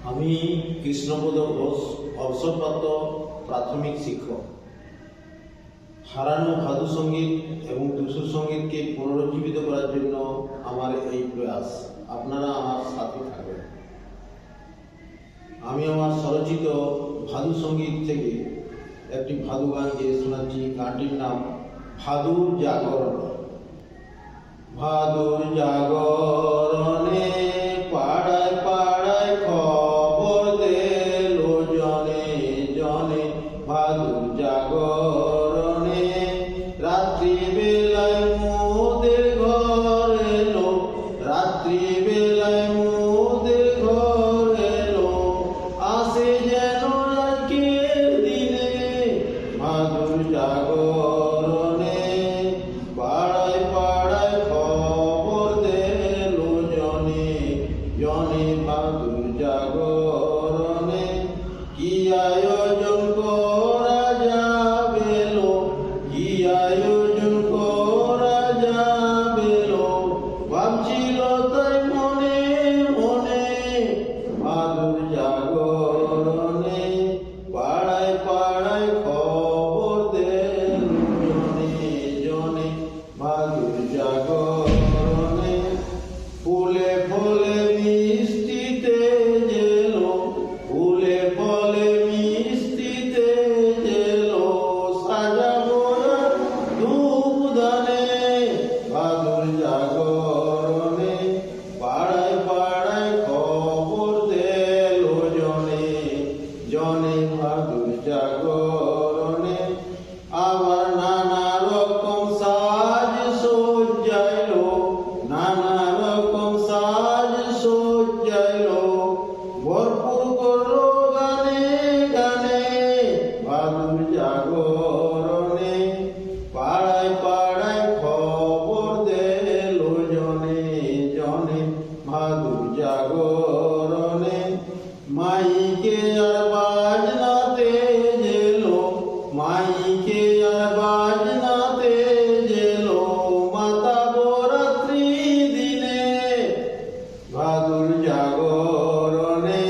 আমি কৃষ্ণপদ ঘোষ, অবসরপ্রাপ্ত প্রাথমিক শিক্ষক। হারানো ভাদু সঙ্গীত এবং টুসু সঙ্গীতকে পুনরুজ্জীবিত করার জন্য আমার এই প্রয়াস। আপনারা আমার সাথে থাকবেন। আমি আমার স্বরচিত ভাদু সঙ্গীত থেকে একটি ভাদু গান গেয়ে শোনাচ্ছি। গানটির নাম ভাদুর জাগরণ। ভাদুর জাগরণে পাড়ায় পাড়ায় খবর দেলো জনে জনে। ভাদুর জাগরণে রাত্রি বেলায় মোদের ঘর এলো, রাত্রি বেলায় মোদের ঘর এলো। আসে যেন আজকের দিনে ভাদুর জাগরণে পাড়ায় পাড়ায় খবর দেলো জনে জনে। ভাদুর জাগরণে কি আয়োজন করা যাবে লো, কি আয়োজন করা যাবে লো। ভাবছিল তাই মনে মনে ভাদুর জাগরণে পাড়ায় পাড়ায় খবর দেলো জনে জনে। ভাদুর জাগরণে ফুলে ফলে মিষ্টিতে জেলো, ফুলে ফলে মিষ্টিতে জেলো। সাজাবো ধূপদানে ভাদুর জাগরণে পাড়ায় পাড়ায় খবর দেলো জনে জনে। ভাদুর জাগরণে আবার নানা রকম সাজ সজ্জাইলো, নানা রকম সাজ সজ্জাইলো। ভরপুর করলো গানে গানে ভাদুর জাগরণে পাড়ায় পাড়ায় খবর দেলো জনে জনে। ভাদুর জাগরণে মাইকে আর বাজনাতে জেলো, মাইকে আর বাজনাতে জেলো। মাতাবো রাত্রি দিনে ভাদুর জাগরণে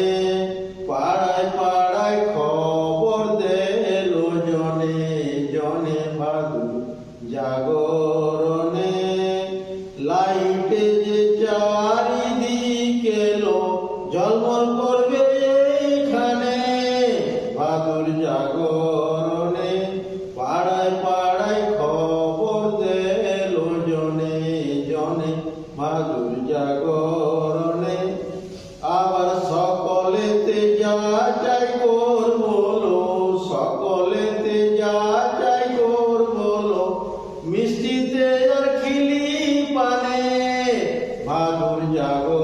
পাড়ায় পাড়ায় খবর দেলো জনে জনে। ভাদুর জাগরণে লাইটে যে চারিদিকে এলো, ঝলমল করবে এখানে ভাদুর জাগরণে পাড়ায় পাড়ায় খবর দেলো জনে জনে। ভাদুর জাগরণে আবার সকলেতে যা চাই করবো লো, সকলেতে যা চাই করবো লো। মিষ্টিতে আর খিলি পানে ভাদুর জাগরণে